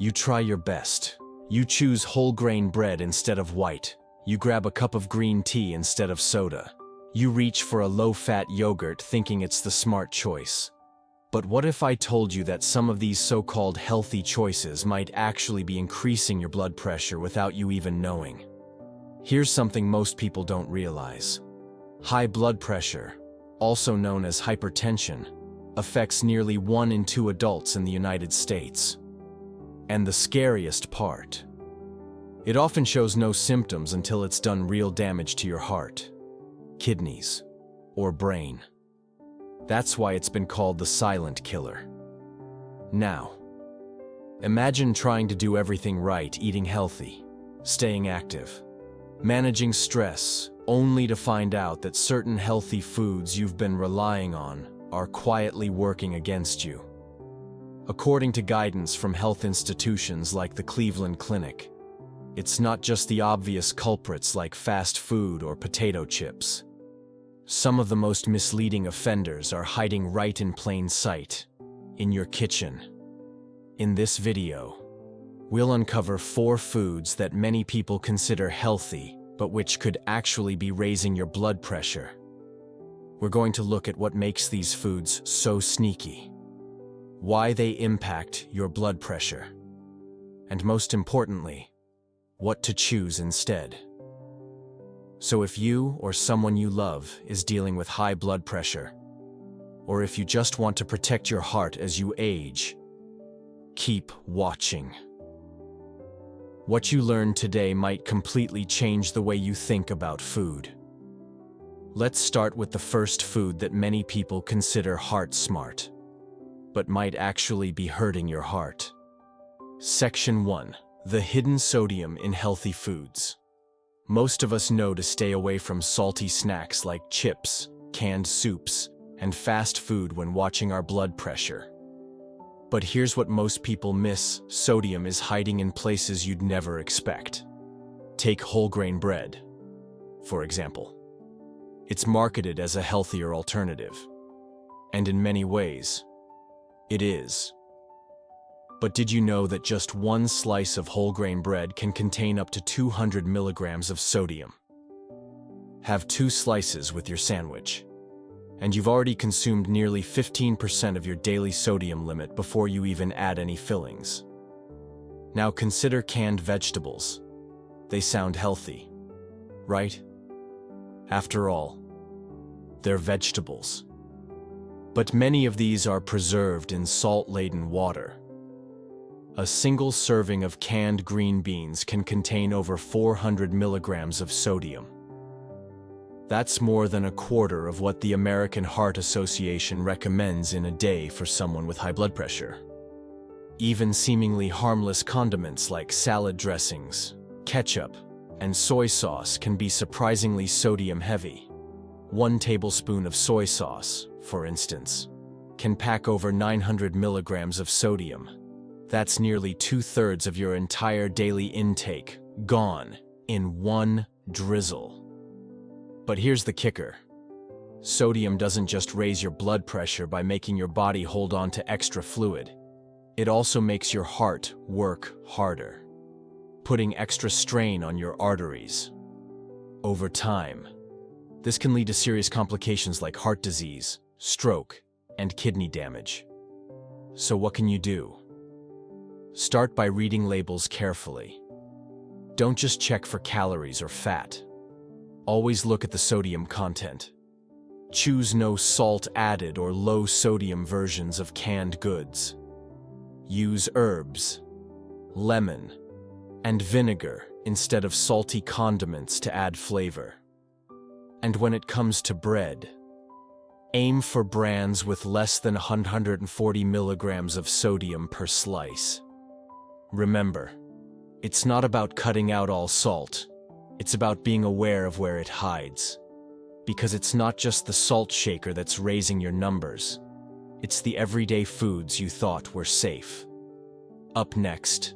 You try your best. You choose whole grain bread instead of white. You grab a cup of green tea instead of soda. You reach for a low-fat yogurt thinking it's the smart choice. But what if I told you that some of these so-called healthy choices might actually be increasing your blood pressure without you even knowing? Here's something most people don't realize. High blood pressure, also known as hypertension, affects nearly 1 in 2 adults in the United States. And the scariest part, it often shows no symptoms until it's done real damage to your heart, kidneys, or brain. That's why it's been called the silent killer. Now, imagine trying to do everything right, eating healthy, staying active, managing stress, only to find out that certain healthy foods you've been relying on are quietly working against you. According to guidance from health institutions like the Cleveland Clinic, it's not just the obvious culprits like fast food or potato chips. Some of the most misleading offenders are hiding right in plain sight, in your kitchen. In this video, we'll uncover 4 foods that many people consider healthy, but which could actually be raising your blood pressure. We're going to look at what makes these foods so sneaky, why they impact your blood pressure, and most importantly, what to choose instead. So if you or someone you love is dealing with high blood pressure, or if you just want to protect your heart as you age, keep watching. What you learn today might completely change the way you think about food. Let's start with the first food that many people consider heart smart, but might actually be hurting your heart. Section 1. The hidden sodium in healthy foods. Most of us know to stay away from salty snacks like chips, canned soups, and fast food when watching our blood pressure. But here's what most people miss: sodium is hiding in places you'd never expect. Take whole grain bread, for example. It's marketed as a healthier alternative, and in many ways, it is. But did you know that just one slice of whole grain bread can contain up to 200 milligrams of sodium? Have 2 slices with your sandwich, and you've already consumed nearly 15% of your daily sodium limit before you even add any fillings. Now consider canned vegetables. They sound healthy, right? After all, they're vegetables. But many of these are preserved in salt-laden water. A single serving of canned green beans can contain over 400 milligrams of sodium. That's more than a quarter of what the American Heart Association recommends in a day for someone with high blood pressure. Even seemingly harmless condiments like salad dressings, ketchup, and soy sauce can be surprisingly sodium-heavy. 1 tablespoon of soy sauce, for instance, can pack over 900 milligrams of sodium. That's nearly 2/3 of your entire daily intake, gone in one drizzle. But here's the kicker. Sodium doesn't just raise your blood pressure by making your body hold on to extra fluid. It also makes your heart work harder, putting extra strain on your arteries. Over time, this can lead to serious complications like heart disease, stroke, and kidney damage. So what can you do? Start by reading labels carefully. Don't just check for calories or fat. Always look at the sodium content. Choose no salt added or low sodium versions of canned goods. Use herbs, lemon, and vinegar instead of salty condiments to add flavor. And when it comes to bread, aim for brands with less than 140 milligrams of sodium per slice. Remember, it's not about cutting out all salt. It's about being aware of where it hides. Because it's not just the salt shaker that's raising your numbers. It's the everyday foods you thought were safe. Up next,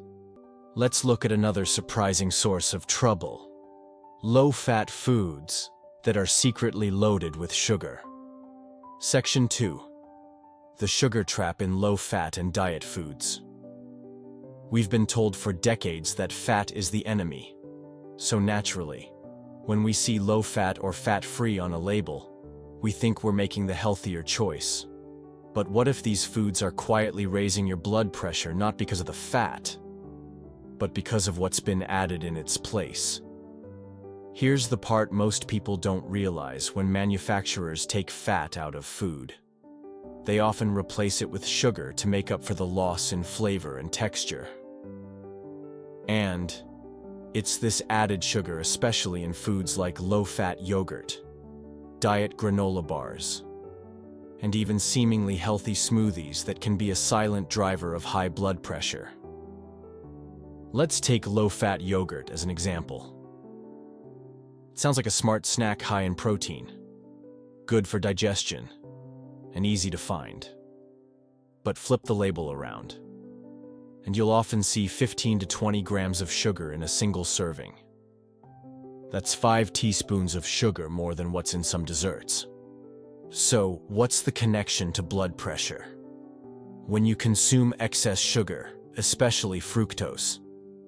let's look at another surprising source of trouble: low-fat foods that are secretly loaded with sugar. Section 2. The sugar trap in low-fat and diet foods. We've been told for decades that fat is the enemy. So naturally, when we see low-fat or fat-free on a label, we think we're making the healthier choice. But what if these foods are quietly raising your blood pressure not because of the fat, but because of what's been added in its place? Here's the part most people don't realize when manufacturers take fat out of food. They often replace it with sugar to make up for the loss in flavor and texture. And it's this added sugar, especially in foods like low-fat yogurt, diet granola bars, and even seemingly healthy smoothies that can be a silent driver of high blood pressure. Let's take low-fat yogurt as an example. It sounds like a smart snack high in protein, good for digestion, and easy to find. But flip the label around, and you'll often see 15 to 20 grams of sugar in a single serving. That's 5 teaspoons of sugar more than what's in some desserts. So, what's the connection to blood pressure? When you consume excess sugar, especially fructose,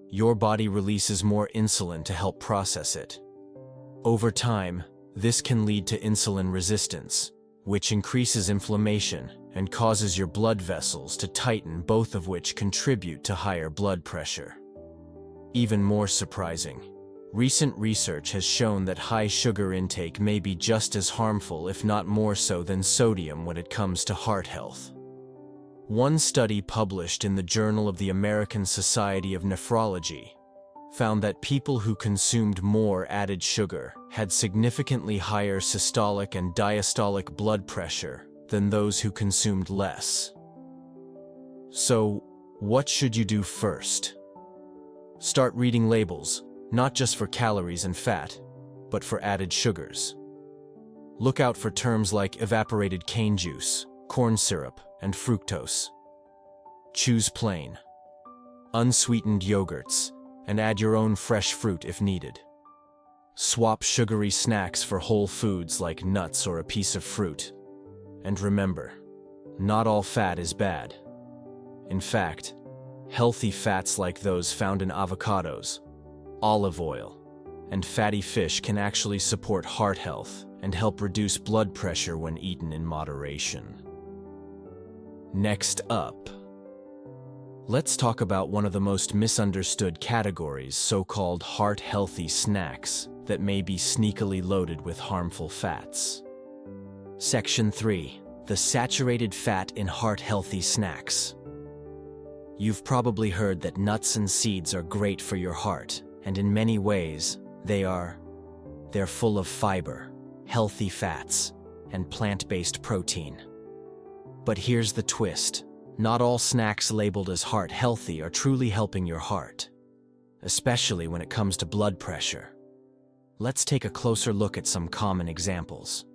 your body releases more insulin to help process it. Over time, this can lead to insulin resistance, which increases inflammation and causes your blood vessels to tighten, both of which contribute to higher blood pressure. Even more surprising, recent research has shown that high sugar intake may be just as harmful, if not more so, than sodium when it comes to heart health. One study published in the Journal of the American Society of Nephrology found that people who consumed more added sugar had significantly higher systolic and diastolic blood pressure than those who consumed less. So, what should you do first? Start reading labels, not just for calories and fat, but for added sugars. Look out for terms like evaporated cane juice, corn syrup, and fructose. Choose plain, unsweetened yogurts, and add your own fresh fruit if needed. Swap sugary snacks for whole foods like nuts or a piece of fruit. And remember, not all fat is bad. In fact, healthy fats like those found in avocados, olive oil, and fatty fish can actually support heart health and help reduce blood pressure when eaten in moderation. Next up, let's talk about one of the most misunderstood categories, so-called heart-healthy snacks that may be sneakily loaded with harmful fats. Section 3. The saturated fat in heart-healthy snacks. You've probably heard that nuts and seeds are great for your heart, and in many ways, they're full of fiber, healthy fats, and plant-based protein. But here's the twist. Not all snacks labeled as heart-healthy are truly helping your heart, especially when it comes to blood pressure. Let's take a closer look at some common examples.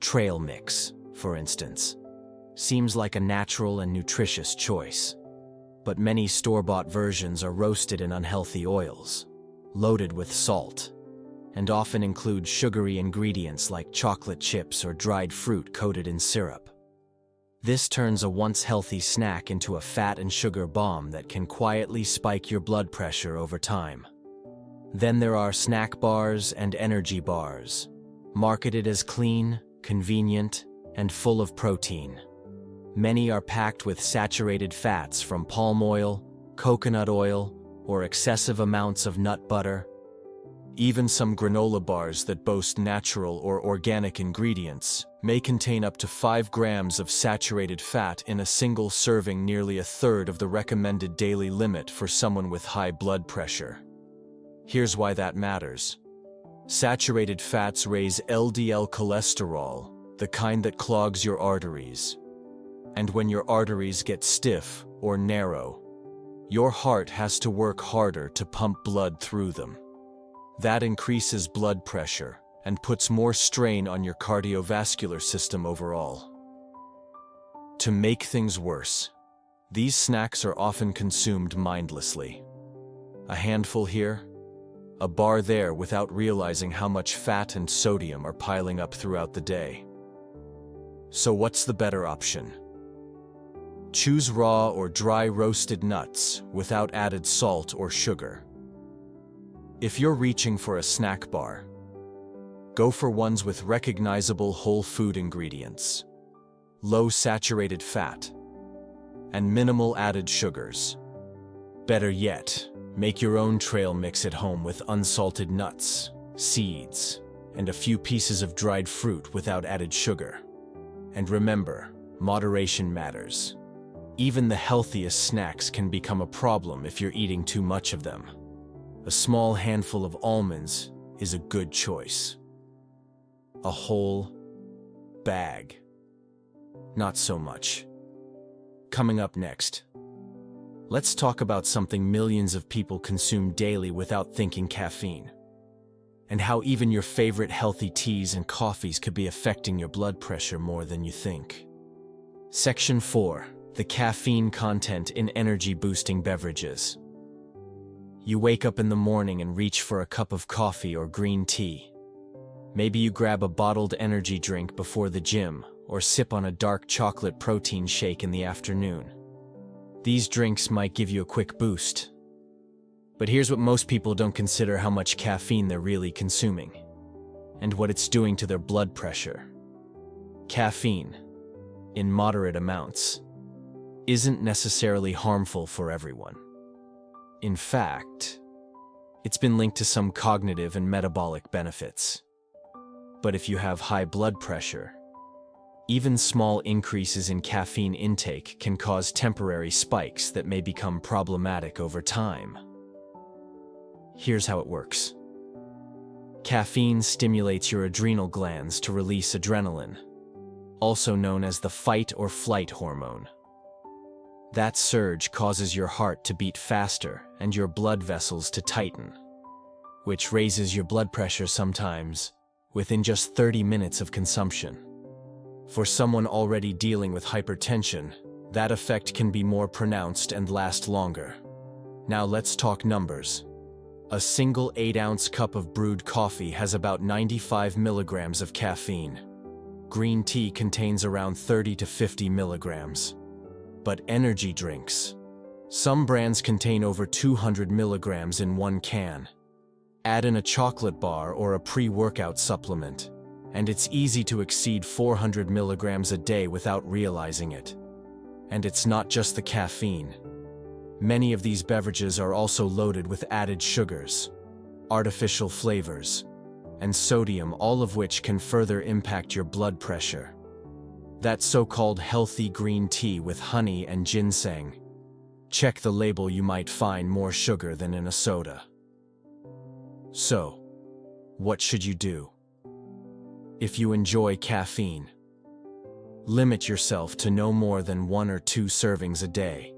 Trail mix, for instance, seems like a natural and nutritious choice, but many store-bought versions are roasted in unhealthy oils, loaded with salt, and often include sugary ingredients like chocolate chips or dried fruit coated in syrup. This turns a once healthy snack into a fat and sugar bomb that can quietly spike your blood pressure over time. Then there are snack bars and energy bars, marketed as clean, convenient, and full of protein. Many are packed with saturated fats from palm oil, coconut oil, or excessive amounts of nut butter. Even some granola bars that boast natural or organic ingredients may contain up to 5 grams of saturated fat in a single serving, nearly a third of the recommended daily limit for someone with high blood pressure. Here's why that matters. Saturated fats raise LDL cholesterol, the kind that clogs your arteries. And when your arteries get stiff or narrow, your heart has to work harder to pump blood through them. That increases blood pressure and puts more strain on your cardiovascular system overall. To make things worse, these snacks are often consumed mindlessly. A handful here, a bar there, without realizing how much fat and sodium are piling up throughout the day. So what's the better option? Choose raw or dry roasted nuts without added salt or sugar. If you're reaching for a snack bar, go for ones with recognizable whole food ingredients, low saturated fat, and minimal added sugars. Better yet, make your own trail mix at home with unsalted nuts, seeds, and a few pieces of dried fruit without added sugar. And remember, moderation matters. Even the healthiest snacks can become a problem if you're eating too much of them. A small handful of almonds is a good choice. A whole bag, not so much. Coming up next, let's talk about something millions of people consume daily without thinking: caffeine. And how even your favorite healthy teas and coffees could be affecting your blood pressure more than you think. Section 4. The caffeine content in energy-boosting beverages. You wake up in the morning and reach for a cup of coffee or green tea. Maybe you grab a bottled energy drink before the gym, or sip on a dark chocolate protein shake in the afternoon. These drinks might give you a quick boost. But here's what most people don't consider: how much caffeine they're really consuming, and what it's doing to their blood pressure. Caffeine, in moderate amounts, isn't necessarily harmful for everyone. In fact, it's been linked to some cognitive and metabolic benefits. But if you have high blood pressure, even small increases in caffeine intake can cause temporary spikes that may become problematic over time. Here's how it works. Caffeine stimulates your adrenal glands to release adrenaline, also known as the fight or flight hormone. That surge causes your heart to beat faster and your blood vessels to tighten, which raises your blood pressure sometimes within just 30 minutes of consumption. For someone already dealing with hypertension, that effect can be more pronounced and last longer. Now let's talk numbers. A single 8-ounce cup of brewed coffee has about 95 milligrams of caffeine. Green tea contains around 30 to 50 milligrams. But energy drinks, some brands contain over 200 milligrams in one can. Add in a chocolate bar or a pre-workout supplement, and it's easy to exceed 400 milligrams a day without realizing it. And it's not just the caffeine. Many of these beverages are also loaded with added sugars, artificial flavors, and sodium, all of which can further impact your blood pressure. That so-called healthy green tea with honey and ginseng. Check the label, you might find more sugar than in a soda. So, what should you do? If you enjoy caffeine, limit yourself to no more than 1 or 2 servings a day,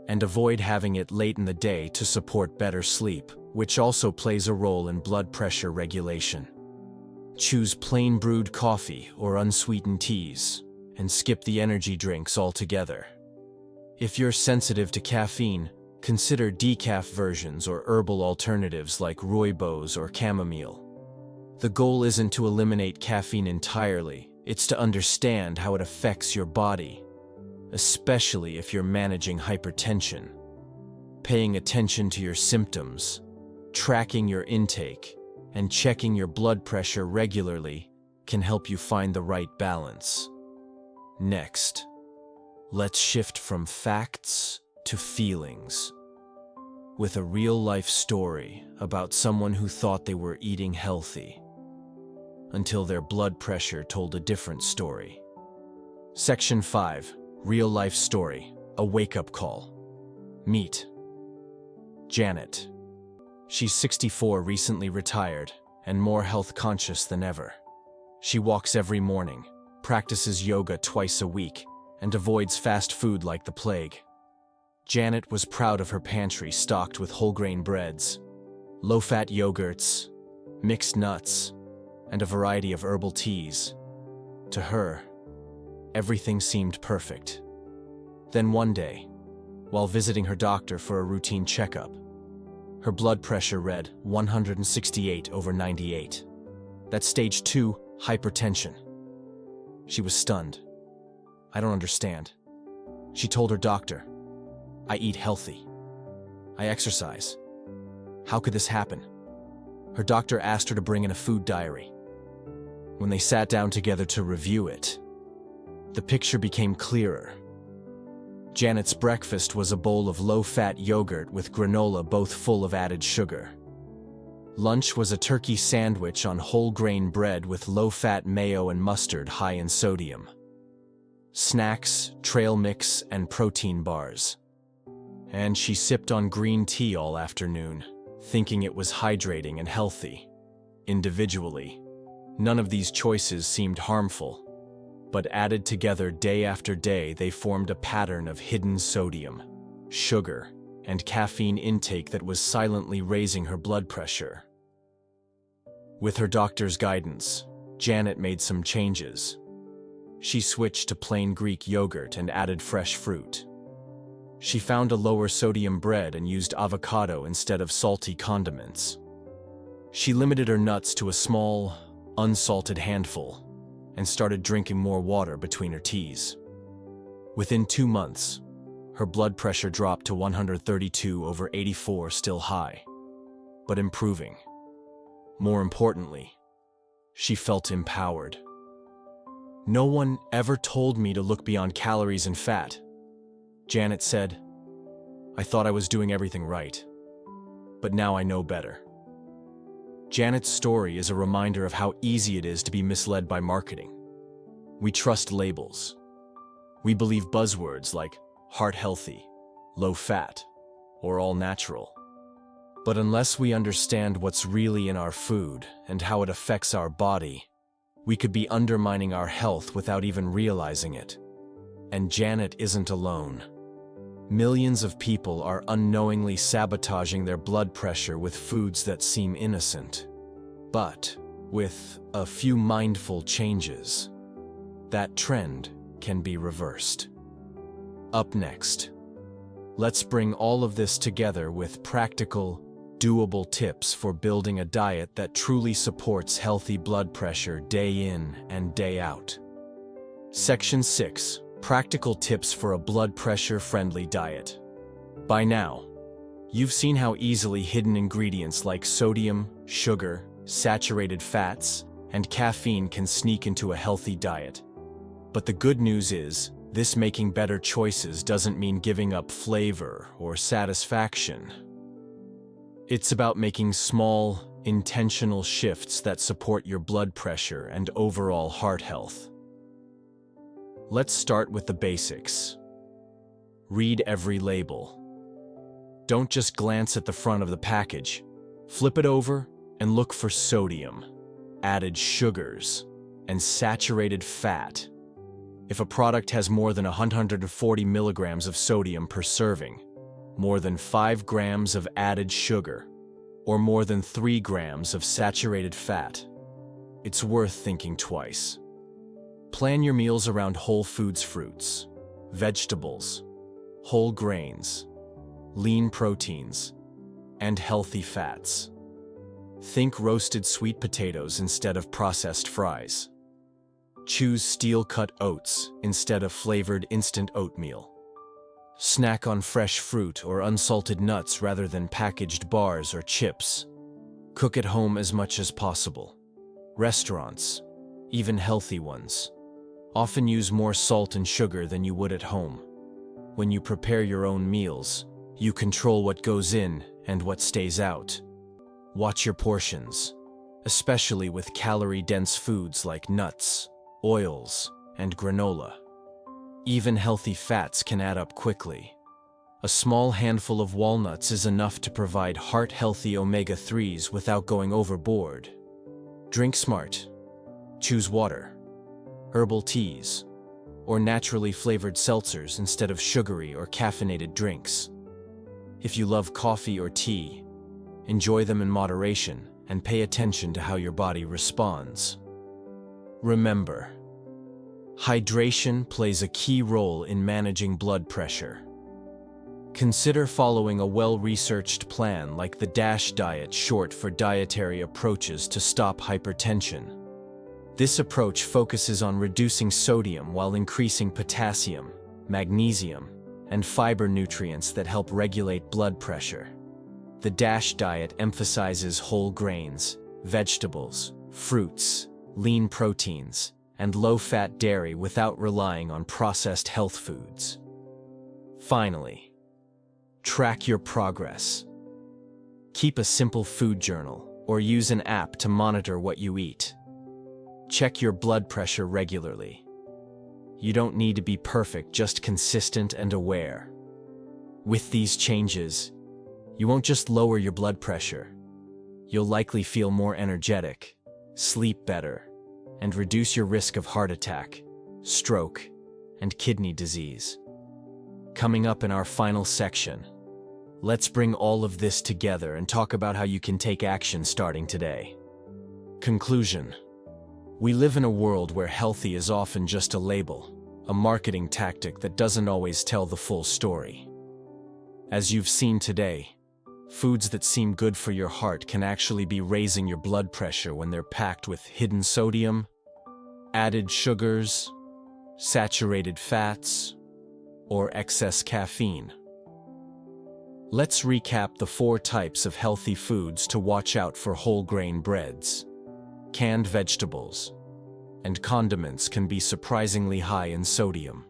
and avoid having it late in the day to support better sleep, which also plays a role in blood pressure regulation. Choose plain brewed coffee or unsweetened teas, and skip the energy drinks altogether. If you're sensitive to caffeine, consider decaf versions or herbal alternatives like rooibos or chamomile. The goal isn't to eliminate caffeine entirely, it's to understand how it affects your body, especially if you're managing hypertension. Paying attention to your symptoms, tracking your intake, and checking your blood pressure regularly can help you find the right balance. Next, let's shift from facts to feelings, with a real-life story about someone who thought they were eating healthy, until their blood pressure told a different story. Section 5. Real-life story, a wake-up call. Meet Janet. She's 64, recently retired, and more health-conscious than ever. She walks every morning, practices yoga twice a week, and avoids fast food like the plague. Janet was proud of her pantry stocked with whole-grain breads, low-fat yogurts, mixed nuts, and a variety of herbal teas. To her, everything seemed perfect. Then one day, while visiting her doctor for a routine checkup, her blood pressure read 168/98. That's stage 2 hypertension. She was stunned. "I don't understand," She told her doctor, "I eat healthy. I exercise. How could this happen?" Her doctor asked her to bring in a food diary. When they sat down together to review it, the picture became clearer. Janet's breakfast was a bowl of low-fat yogurt with granola, both full of added sugar. Lunch was a turkey sandwich on whole-grain bread with low-fat mayo and mustard, high in sodium. Snacks, trail mix, and protein bars. And she sipped on green tea all afternoon, thinking it was hydrating and healthy. Individually, none of these choices seemed harmful, but added together day after day, they formed a pattern of hidden sodium, sugar, and caffeine intake that was silently raising her blood pressure. With her doctor's guidance, Janet made some changes. She switched to plain Greek yogurt and added fresh fruit. She found a lower sodium bread and used avocado instead of salty condiments. She limited her nuts to a small, unsalted handful and started drinking more water between her teas. Within 2 months, her blood pressure dropped to 132/84, still high, but improving. More importantly, she felt empowered. "No one ever told me to look beyond calories and fat," Janet said. "I thought I was doing everything right, but now I know better." Janet's story is a reminder of how easy it is to be misled by marketing. We trust labels. We believe buzzwords like heart healthy, low fat, or all natural. But unless we understand what's really in our food and how it affects our body, we could be undermining our health without even realizing it. And Janet isn't alone. Millions of people are unknowingly sabotaging their blood pressure with foods that seem innocent. But with a few mindful changes, that trend can be reversed. Up next, let's bring all of this together with practical, doable tips for building a diet that truly supports healthy blood pressure day in and day out. Section 6. Practical tips for a blood pressure-friendly diet. By now, you've seen how easily hidden ingredients like sodium, sugar, saturated fats, and caffeine can sneak into a healthy diet. But the good news is, this making better choices doesn't mean giving up flavor or satisfaction. It's about making small, intentional shifts that support your blood pressure and overall heart health. Let's start with the basics. Read every label. Don't just glance at the front of the package. Flip it over and look for sodium, added sugars, and saturated fat. If a product has more than 140 milligrams of sodium per serving, more than 5 grams of added sugar, or more than 3 grams of saturated fat, it's worth thinking twice. Plan your meals around whole foods, fruits, vegetables, whole grains, lean proteins, and healthy fats. Think roasted sweet potatoes instead of processed fries. Choose steel-cut oats instead of flavored instant oatmeal. Snack on fresh fruit or unsalted nuts rather than packaged bars or chips. Cook at home as much as possible. Restaurants, even healthy ones, often use more salt and sugar than you would at home. When you prepare your own meals, you control what goes in and what stays out. Watch your portions, especially with calorie-dense foods like nuts, oils, and granola. Even healthy fats can add up quickly. A small handful of walnuts is enough to provide heart-healthy omega-3s without going overboard. Drink smart. Choose water, herbal teas, or naturally flavored seltzers instead of sugary or caffeinated drinks. If you love coffee or tea, enjoy them in moderation and pay attention to how your body responds. Remember, hydration plays a key role in managing blood pressure. Consider following a well-researched plan like the DASH diet, short for dietary approaches to stop hypertension. This approach focuses on reducing sodium while increasing potassium, magnesium, and fiber nutrients that help regulate blood pressure. The DASH diet emphasizes whole grains, vegetables, fruits, lean proteins, and low-fat dairy without relying on processed health foods. Finally, track your progress. Keep a simple food journal or use an app to monitor what you eat. Check your blood pressure regularly. You don't need to be perfect, just consistent and aware. With these changes, you won't just lower your blood pressure. You'll likely feel more energetic, sleep better, and reduce your risk of heart attack, stroke, and kidney disease. Coming up in our final section, let's bring all of this together and talk about how you can take action starting today. Conclusion. We live in a world where healthy is often just a label, a marketing tactic that doesn't always tell the full story. As you've seen today, foods that seem good for your heart can actually be raising your blood pressure when they're packed with hidden sodium, added sugars, saturated fats, or excess caffeine. Let's recap the 4 types of healthy foods to watch out for: whole grain breads, canned vegetables, and condiments can be surprisingly high in sodium.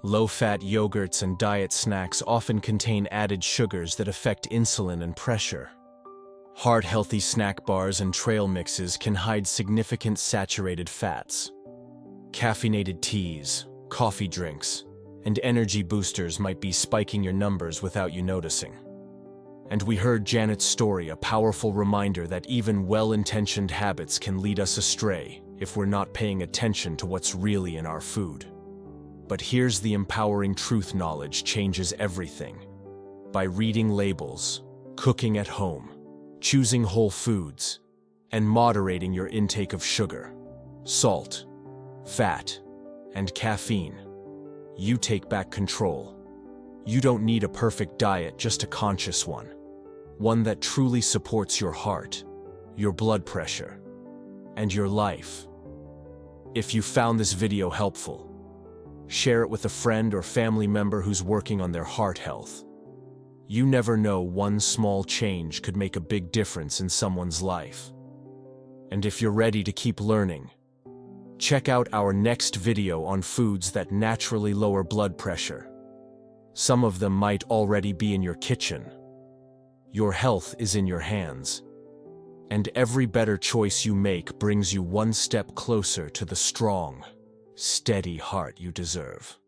Low-fat yogurts and diet snacks often contain added sugars that affect insulin and pressure. Heart-healthy snack bars and trail mixes can hide significant saturated fats. Caffeinated teas, coffee drinks, and energy boosters might be spiking your numbers without you noticing. And we heard Janet's story, a powerful reminder that even well-intentioned habits can lead us astray if we're not paying attention to what's really in our food. But here's the empowering truth: knowledge changes everything. By reading labels, cooking at home, choosing whole foods, and moderating your intake of sugar, salt, fat, and caffeine, you take back control. You don't need a perfect diet, just a conscious one. One that truly supports your heart, your blood pressure, and your life. If you found this video helpful, share it with a friend or family member who's working on their heart health. You never know, one small change could make a big difference in someone's life. And if you're ready to keep learning, check out our next video on foods that naturally lower blood pressure. Some of them might already be in your kitchen. Your health is in your hands, and every better choice you make brings you one step closer to the strong, steady heart you deserve.